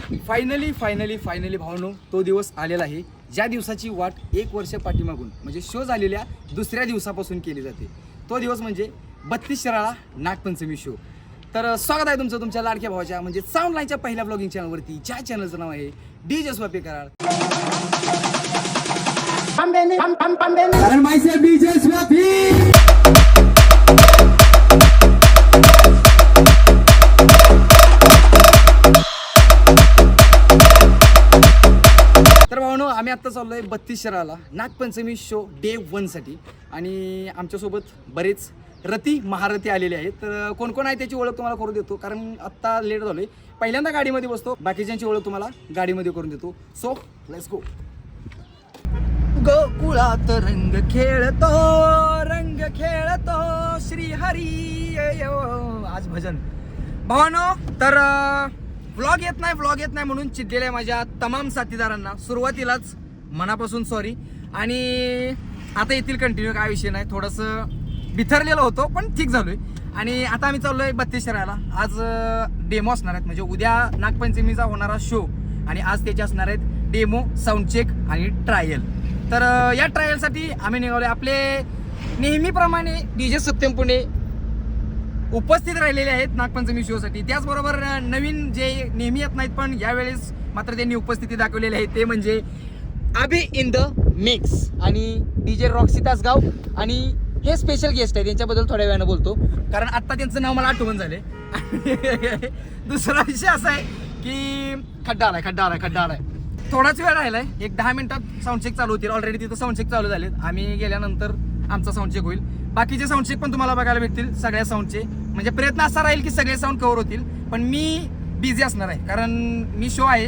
Finally finally finally भावनो तो दिवस आलेला आहे ज्या दिवसाची वाट 1 वर्ष पाठीमागून म्हणजे शो झालेल्या दुसऱ्या दिवसापासून केली जाते. तो दिवस म्हणजे 32 शिराळा नागपंचमी शो. तर स्वागत आहे तुमचं तुमच्या लाडक्या भावाच्या म्हणजे साऊंड लाईनच्या पहिल्या ब्लॉगिंग चॅनलवरती, ज्या चॅनलचं नाव आहे DJ स्वापी कराड. कारण माहिती DJ स्वापी. तर भावनो आम्ही आत्ता चाललोय 32 शिराळाला नागपंचमी शो डे 1 साठी आणि आमच्यासोबत बरेच रती महारथी आलेले आहेत. तर कोण कोण आहे त्याची ओळख तुम्हाला करून देतो कारण आत्ता लेट झालोय. पहिल्यांदा गाडीमध्ये बसतो, बाकीच्यांची ओळख तुम्हाला गाडीमध्ये करून देतो. So let's go. गोकुळात रंग खेळतो श्री हरी आज भजन भावानो. तर व्लॉग येत नाही म्हणून चिडलेल्या माझ्या तमाम साथीदारांना सुरुवातीलाच मनापासून सॉरी. आणि आता येथील कंटिन्यू काय विषय नाही, थोडंसं बिथरलेलं होतो पण ठीक झालोय. आणि आता आम्ही चाललोय 32 शिराळाला. आज डेमो असणार आहेत म्हणजे उद्या नागपंचमीचा होणारा शो आणि आज त्याचे असणार आहेत डेमो, साऊंड चेक आणि ट्रायल. तर या ट्रायलसाठी आम्ही निघालोय. आपले नेहमीप्रमाणे DJ सत्यम पुणे उपस्थित राहिलेले आहेत नागपंचमी शोसाठी. त्याचबरोबर नवीन जे नेहमी येत नाहीत पण यावेळेस मात्र त्यांनी उपस्थिती दाखवलेली आहे ते म्हणजे अभि इन द मिक्स आणि DJ रॉक्सी तासगाव. आणि हे स्पेशल गेस्ट आहे, त्यांच्याबद्दल थोड्या वेळानं बोलतो कारण आत्ता त्यांचं नाव मला आठवण झाले. दुसरा विषय असा आहे की खड्डा आलाय. थोडाच वेळ राहिलाय, एक 10 मिनिटात साऊंड चेक चालू होतील. ऑलरेडी तिथं साऊंड चेक चालू झालेत. आम्ही गेल्यानंतर आमचा साऊंड चेक होईल. बाकीचे साऊंड चेक पण तुम्हाला बघायला भेटतील सगळ्या साऊंडचे. म्हणजे प्रयत्न असा राहील की सगळे साऊंड कव्हर होतील. पण मी बिझी असणार आहे कारण मी शो आहे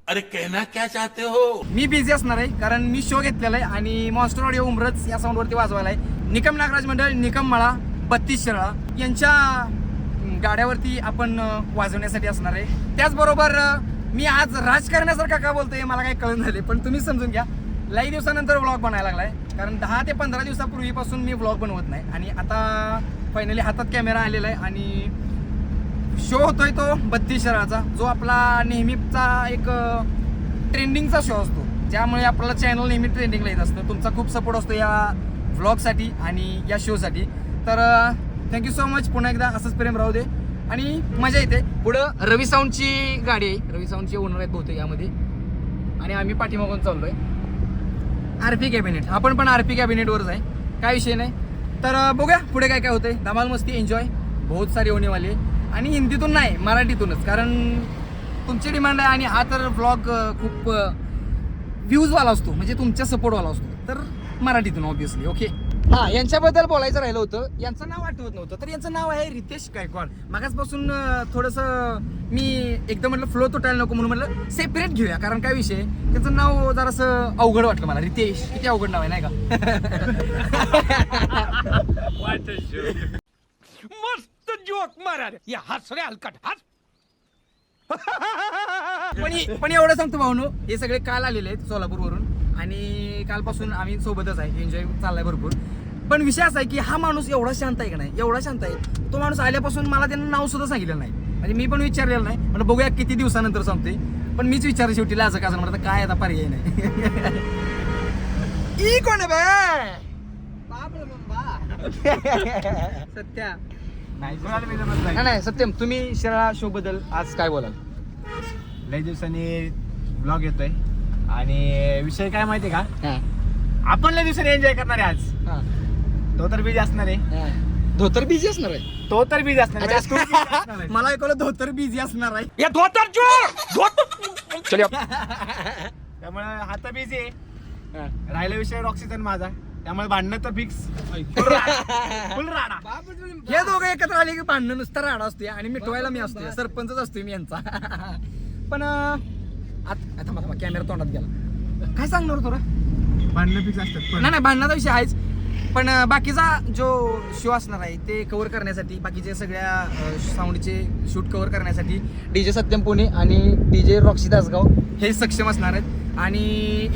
अरे कहना क्या चाहते हो. मी बिझी असणार आहे कारण मी शो घेतलेला आहे आणि मॉन्स्टर ऑडिओ उमरच या साऊंडवरती वाजवायला आहे. निकम नागराज मंडळ, निकम मळा, 32 शिराळा यांच्या गाड्यावरती आपण वाजवण्यासाठी असणार आहे. त्याचबरोबर मी आज राजकारण्यासारखा का बोलतोय मला काही कळून झाले पण तुम्ही समजून घ्या. लई दिवसानंतर व्लॉग बनायला लागलाय कारण 10 ते 15 दिवसापूर्वीपासून मी व्लॉग बनवत नाही आणि आता फायनली हातात कॅमेरा आलेला आहे आणि शो होतोय तो 32 शिराळाचा जो आपला नेहमीचा एक ट्रेंडिंगचा शो असतो ज्यामुळे आपल्याला चॅनल नेहमी ट्रेंडिंगला येत असतं. तुमचा खूप सपोर्ट असतो या व्लॉगसाठी आणि या शोसाठी. तर थँक्यू सो मच. पुन्हा एकदा असंच प्रेम राहू दे आणि मजा येते. पुढं रवी साऊंडची गाडी आहे, रवी साऊंडचे ओनर आहेत बहुतेक यामध्ये आणि आम्ही पाठीमागून चाललोय RP कॅबिनेट. आपण पण RP कॅबिनेटवरच आहे, काय विषय नाही. तर बघूया पुढे काय काय होतंय. धमाल मस्ती एन्जॉय बहुत सारी होणे वाली आणि हिंदीतून नाही मराठीतूनच कारण तुमची डिमांड आहे आणि हा तर व्लॉग खूप व्ह्यूजवाला असतो म्हणजे तुमच्या सपोर्टवाला असतो तर मराठीतून ऑब्विसली. ओके हा, यांच्याबद्दल बोलायचं राहिलं होतं. यांचं नाव आठवत नव्हतं तर यांचं नाव आहे रितेश गायकवाड. मागासपासून थोडंसं मी एकदम म्हटलं फ्लो तुटायला नको म्हणून म्हटलं सेपरेट घेऊया कारण काय विषय त्याचं नाव जरासं अवघड वाटलं मला. रितेश किती अवघड नाव आहे नाही का. मस्त जोक मारा या हस रे हलकट हस. पण एवढं सांगतो भाऊनो, हे सगळे काल आलेले आहेत सोलापूरवरून आणि कालपासून आम्ही सोबतच आहे, एन्जॉय चाललाय भरपूर. पण विषय असा आहे की हा माणूस एवढा शांत आहे का नाही, एवढा शांत आहे. तो माणूस आल्यापासून मला त्यांना नाव सुद्धा सांगितलं नाही म्हणजे मी पण विचारलेलं नाही. म्हणजे बघूया किती दिवसानंतर सांगतोय पण मीच विचारलं शेवटी लाज का म्हणतात काय आता पर्याय नाही. ई कोण सत्या नाही सत्यम, तुम्ही शिराळा शो बद्दल आज काय बोलाल. लई दिवसांनी ब्लॉग येतोय आणि विषय काय माहितीये का, आपण लई दिवसांनी एन्जॉय करणार आहे आज. तो तर बिझी असणार आहे. धोतर बिझी असणार आहे. तो तर बिझी असणार आहे. मला ऐकलं धोतर बिझी असणार आहे. या धोतर चल त्यामुळे हा तर बिझी आहे. राहिला विषय रॉक्सीजन माझा, त्यामुळे भांडणं तर फिक्स फुल राडा. हे दोघं एकत्र आले की भांडणं नुसतं राडा असते आणि मिटवायला मी असते, सरपंचच असतोय मी यांचा. पण आता कॅमेरा तोंडात गेला काय सांगणार तुला. भांडणं फिक्स असतात. नाही भांडणाचा विषय आहेच पण बाकीचा जो शो असणार आहे ते कव्हर करण्यासाठी बाकीचे सगळ्या साऊंडचे शूट कव्हर करण्यासाठी DJ सत्यम पुणे आणि DJ रॉक्सी तासगाव हे सक्षम असणार आहेत. आणि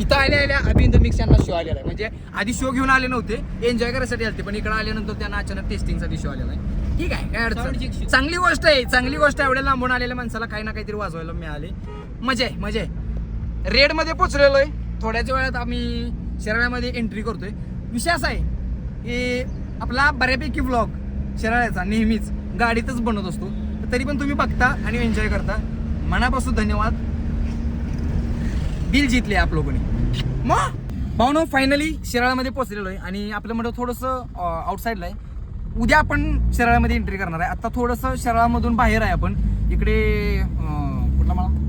इथं आल्या अभि इन द मिक्स यांना शो आलेला आहे म्हणजे आधी शो घेऊन आले नव्हते, एन्जॉय करायसाठी आले पण इकडे आल्यानंतर त्यांना अचानक टेस्टिंगसाठी शो आलेला आहे. ठीक आहे, काय अडचण. चांगली गोष्ट आहे, चांगली गोष्ट आहे. एवढ्या लांबून आलेल्या माणसाला काही ना काहीतरी वाजवायला मिळाले. मजा आहे, मजा आहे. रेडमध्ये पोचलेलो आहे. थोड्याच वेळात आम्ही शिराळ्यामध्ये एंट्री करतोय. विषय असा आहे की आपला बऱ्यापैकी व्लॉग शिराळ्याचा नेहमीच गाडीतच बनवत असतो, तरी पण तुम्ही बघता आणि एन्जॉय करता. मनापासून धन्यवाद. दिल जितले आप लोकांनी. मग भाऊनो फायनली शिराळ्यामध्ये पोहोचलेलो आहे आणि आपलं म्हणतो थोडंसं आउटसाईडला आहे. उद्या आपण शिराळ्यामध्ये एंट्री करणार आहे. आता थोडंसं शिराळामधून बाहेर आहे आपण. इकडे कुठला मला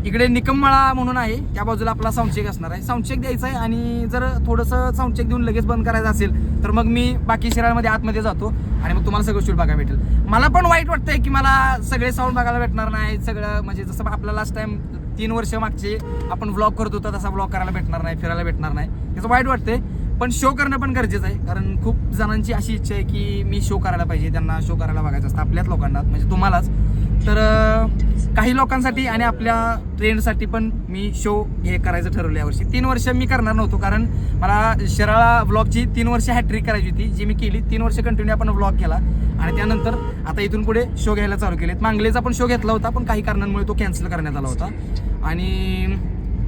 इकडे निकममाळा म्हणून आहे, त्या बाजूला आपला साऊंडचेक असणार आहे. साऊंडचेक द्यायचा आहे आणि जर थोडंसं साऊंडचेक देऊन लगेच बंद करायचं असेल तर मग मी बाकी शिराळ्यामध्ये आतमध्ये जातो आणि मग तुम्हाला सगळं शूट बघायला भेटेल. मला पण वाईट वाटतंय की मला सगळे साऊंड बघायला भेटणार नाही. सगळं म्हणजे जसं आपला लास्ट टाइम 3 वर्ष मागचे आपण व्लॉग करत होतो तसा व्लॉग करायला भेटणार नाही, फिरायला भेटणार नाही. त्याचं वाईट वाटतंय, पण शो करणं पण गरजेचं आहे. कारण खूप जणांची अशी इच्छा आहे की मी शो करायला पाहिजे, त्यांना शो करायला बघायचं असतं, आपल्याच लोकांना म्हणजे तुम्हालाच. तर काही लोकांसाठी आणि आपल्या ट्रेंडसाठी पण मी शो हे करायचं ठरवलं यावर्षी. 3 वर्ष मी करणार नव्हतो कारण मला शिराळा व्लॉगची 3 वर्ष हॅट्रिक करायची होती, जी मी केली. 3 वर्ष कंटिन्यू आपण व्लॉग केला आणि त्यानंतर आता इथून पुढे शो घ्यायला चालू केलेत. मांगलेचा पण शो घेतला होता पण काही कारणांमुळे तो कॅन्सल करण्यात आला होता आणि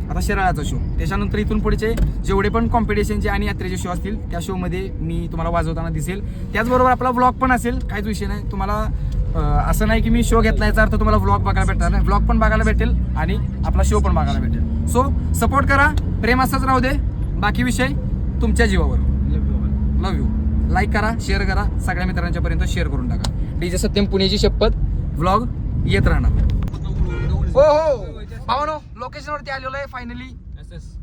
आता शिराळ्याचा शो. त्याच्यानंतर इथून पुढचे जेवढे पण कॉम्पिटिशनचे आणि यात्रेचे शो असतील त्या शोमध्ये मी तुम्हाला वाजवताना दिसेल. त्याचबरोबर आपला व्लॉग पण असेल, काहीच विषय नाही. तुम्हाला असं नाही की मी शो घेतला याचा अर्थ तुम्हाला व्लॉग बघायला भेटणार नाही. व्लॉग पण बघायला भेटेल आणि आपला शो पण बघायला भेटेल. सो सपोर्ट करा, प्रेम असंच राहू दे. बाकी विषय तुमच्या जीवावर. लव यू. लाईक करा, शेअर करा, सगळ्या मित्रांच्या पर्यंत शेअर करून टाका. डीजे सत्यम पुणेची शपथ. व्लॉग येत राहणार. हो हो भावानो, लोकेशनवरती आलेलो आहे फायनली.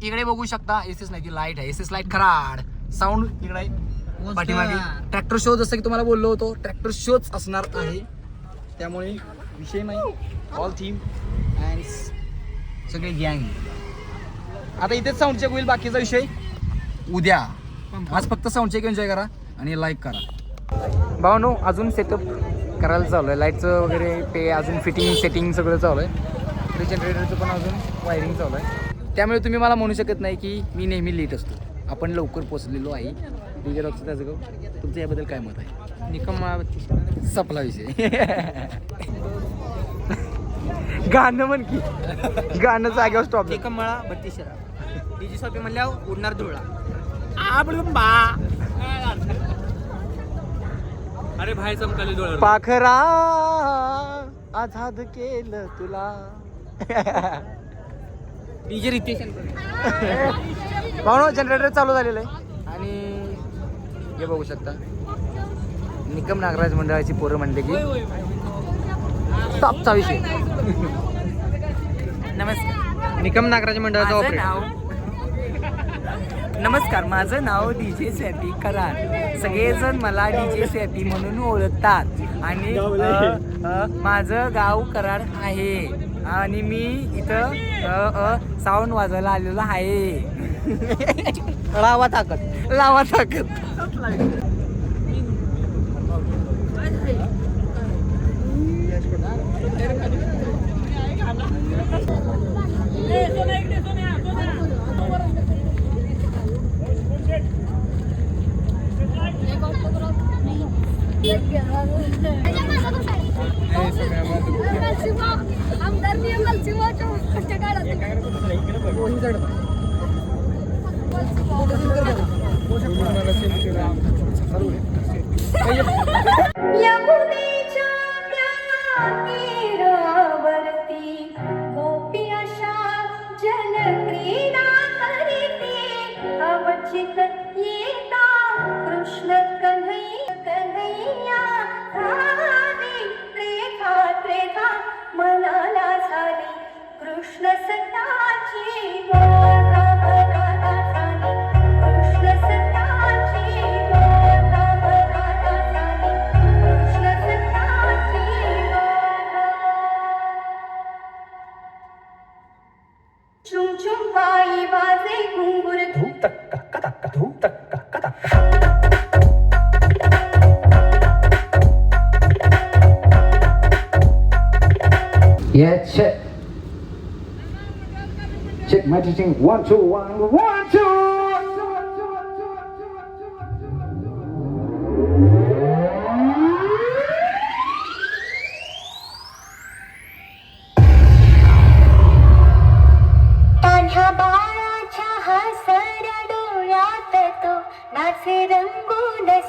इकडे बघू शकता एसएस नाही ती लाईट आहे, एसएस लाईट खराड. साऊंड इकडे आहे पाठीमागे. ट्रॅक्टर शो जसं की तुम्हाला बोललो होतो, ट्रॅक्टर शोच असणार आहे. त्यामुळे विषय नाही. ऑल थीम अँड सगळे गँग. आता इथेच साऊंड चेक होईल, बाकीचा विषय उद्या. आज फक्त साऊंड चेक एन्जॉय करा आणि लाईक करा. भावानो अजून सेटअप करायला चालू आहे, लाईटचं वगैरे ते अजून फिटिंग सेटिंग सगळं चालू आहे. जनरेटरचं पण अजून वायरिंग चालू आहे. त्यामुळे तुम्ही मला म्हणू शकत नाही की मी नेहमी लेट असतो. आपण लवकर पोचलेलो आहे. डीजे रॉकचं त्याचं गाव. तुमचं याबद्दल काय मत आहे? निकम सपला विषय. गाणं म्हण की, गाणं जागेवर स्टॉप. निकममाळा 32 डीजे शॉपी म्हणल्यावर उडणार धुळा. अरे भाई चमकाले डोळा. पाखरा आझाद केलं तुला. डीजे रितेश भाऊ जनरेटर चालू झालेलं आहे आणि हे बघू शकता निकम नागराज मंडळाची पोरं म्हणले की टॉपचा विषय. नमस्कार, निकम नागराज मंडळाचा ऑपरेटर. नमस्कार, माझं नाव डीजे स्वॅपी कराड. सगळेजण मला डीजे स्वॅपी म्हणून ओळखतात आणि माझं गाव कराड आहे आणि मी इथं साऊंड वाजवायला आलेलो आहे. लावा ताकद, लावा ताकद. कृष्ण कन्हैया त्रेधा मनाला झाली कृष्ण सताची. कृष्ण सताची कृष्ण सताची. चुम चुम पायी वाजे घुंगुर. धूप तक्का कतक्का, धूप तक्का कतक्का. Yeah, check. Check my teaching. 1, 2, 1, 1, 2.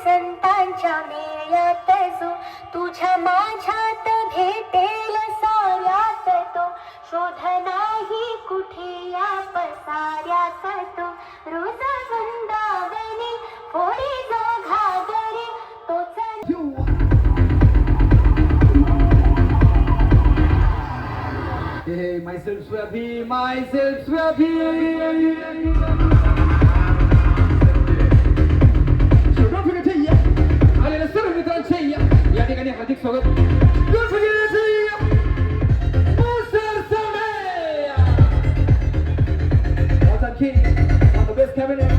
संतांच्या मेळ्यात जो तुझ्या माझ्यात भेटेल साऱ्यात तो शोध नाही कुठे या पसाऱ्यात तो रोज वृंदावनी फोडी जो घागरे तोच Hey, myself Swabby. So don't forget to आलेल्या सर्व मित्रांचे या ठिकाणी हार्दिक स्वागत. Don't forget to Monster Sunday. What's up, King? On the best cabinet.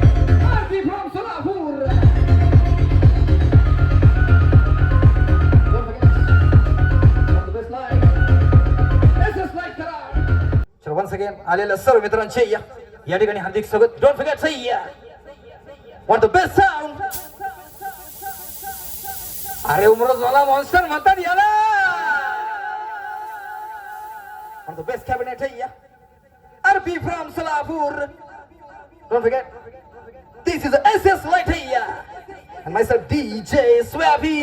Arti from Solapur. Don't forget. On the best line. SS Light Kara. So once again, आलेल्या सर्व मित्रांचे या ठिकाणी हार्दिक स्वागत. Don't forget to want the best sound. अरे उमरजवाला monster म्हणतात याला. On the best cabinet RP from Solapur. Don't forget, this is the SS Light and myself DJ Swabby.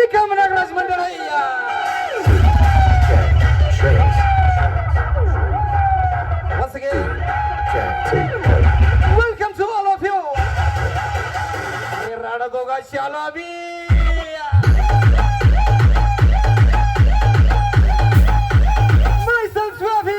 Nikam Nagraj मंडळ once again, welcome to all of you. अरे राडा दोघा शालाबी. Myself Swabby.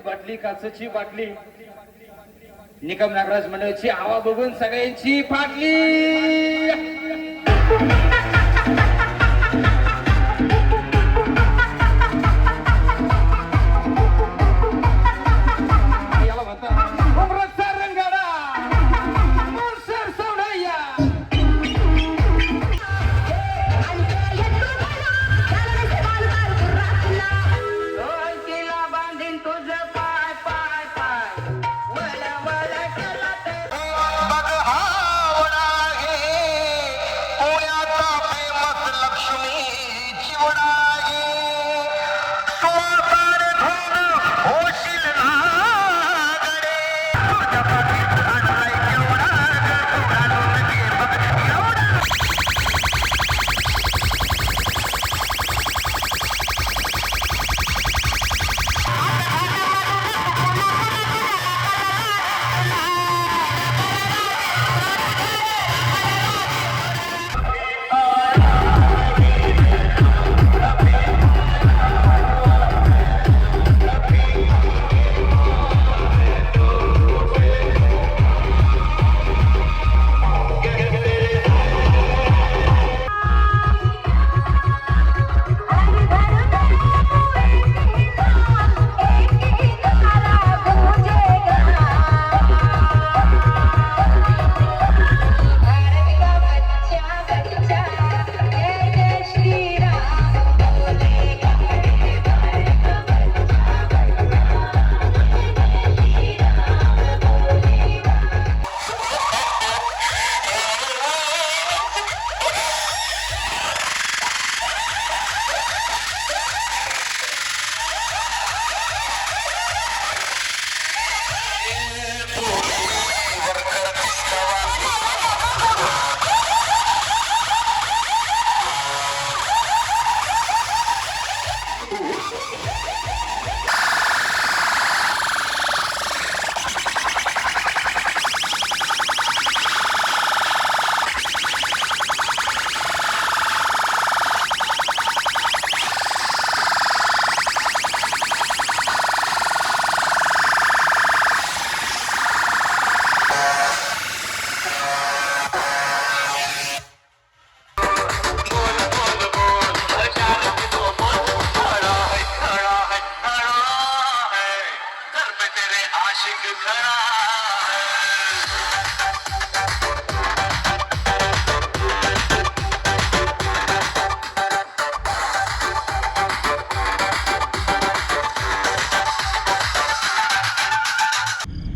बाटली काचची बाटली निकम नागराज मंडळाची हवा बघून सगळ्यांची फाटली. याला म्हणतात उमरटचा रंगाडा मोरसर सोडया.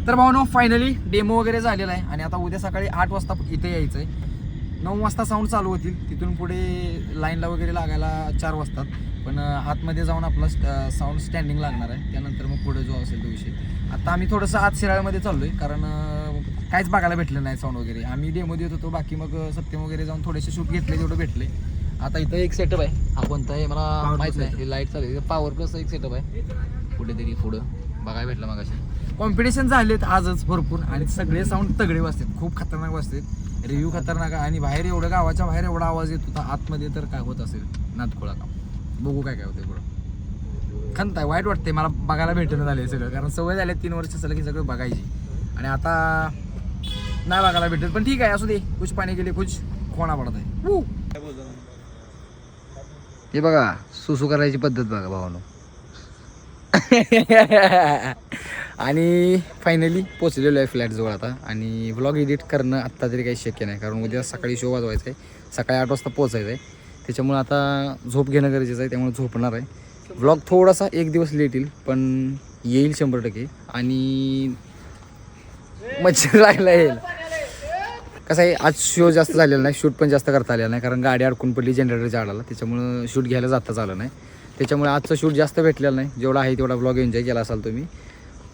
तर भाऊनो फायनली डेमो वगैरे झालेला आहे आणि आता उद्या सकाळी 8 वाजता इथे यायचं आहे. 9 वाजता साऊंड चालू होतील. तिथून पुढे लाईनला वगैरे लागायला 4 वाजतात. पण आतमध्ये जाऊन आपला साऊंड स्टँडिंग लागणार आहे. त्यानंतर मग पुढे जो असेल तो विषय. आता आम्ही थोडंसं आत शिराळ्यामध्ये चाललो आहे कारण काहीच बघायला भेटलं नाही साऊंड वगैरे. आम्ही डेमो देत होतो, बाकी मग सत्यम वगैरे जाऊन थोडेसे शूट घेतले, तेवढं भेटले. आता इथं एक सेटअप आहे. हा कोणता आहे मला माहीत नाही. लाईट चालू आहे, पॉवर प्लस एक सेटअप आहे कुठेतरी पुढं बघायला भेटलं मग असे. कॉम्पिटिशन झालेत आजच भरपूर आणि सगळे साऊंड तगडे वाजतात, खूप खतरनाक वाजतात. रिव्ह्यू खतरनाक आहे आणि बाहेर एवढं गावाच्या बाहेर एवढा आवाज येत होता. आतमध्ये तर काय होत असेल नादखोळा काम. बघू काय काय होते पुढं. खंत आहे, वाईट वाटते मला बघायला भेटणं झालं सगळं कारण सवय झाले 3 वर्ष सलग की सगळं बघायची आणि आता नाही बघायला भेटत. पण ठीक आहे, असू दे. कुछ पाणी गेले कुछ खोणा पडत आहे. हे बघा सुसू करायची पद्धत बघा भावानो. आणि फायनली पोचलेलो आहे फ्लॅटजवळ आता आणि व्लॉग एडिट करणं आत्ता तरी काही शक्य नाही कारण उद्या सकाळी शो वाजवायचा आहे. सकाळी 8 वाजता पोचायचं आहे. त्याच्यामुळे आता झोप घेणं गरजेचं आहे. त्यामुळे झोपणार आहे. व्लॉग थोडासा 1 दिवस लेट येईल पण येईल 100% आणि मच्छर राहायला येईल. कसं आहे आज शो जास्त झालेला नाही, शूट पण जास्त करता आलेला नाही कारण गाडी अडकून पडली जनरेटरच्या आडाला. त्याच्यामुळं शूट घ्यायला जाताच आलं नाही. त्याच्यामुळे आजचं शूट जास्त भेटलेलं नाही. जेवढा आहे तेवढा व्लॉग एन्जॉय केला असाल तुम्ही.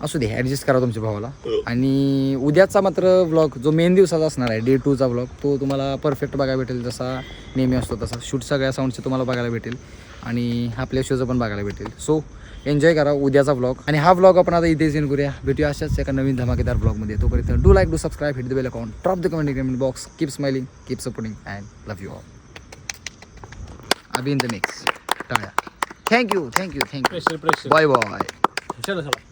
असू दे, ॲडजस्ट करा तुमच्या भावाला. आणि उद्याचा मात्र व्लॉग जो मेन दिवसाचा असणार आहे डे 2चा व्लॉग तो तुम्हाला परफेक्ट बघायला भेटेल. जसा नेहमी असतो तसा शूट सगळ्या साऊंडचे तुम्हाला बघायला भेटेल आणि आपल्या शोचं पण बघायला भेटेल. सो एन्जॉय करा उद्याचा व्लॉग. आणि हा व्लॉग आपण आता इथेच एंड करूया. भेटूया अशाच एका नवीन धमाकेदार व्लॉगमध्ये. तोपर्यंत do like, do subscribe, hit the bell account, drop the comment box. Keep smiling, keep supporting and love you all. अभी इन द नेक्स्ट टाळ्या. थँक्यू. Pressure bye bye. चला चला.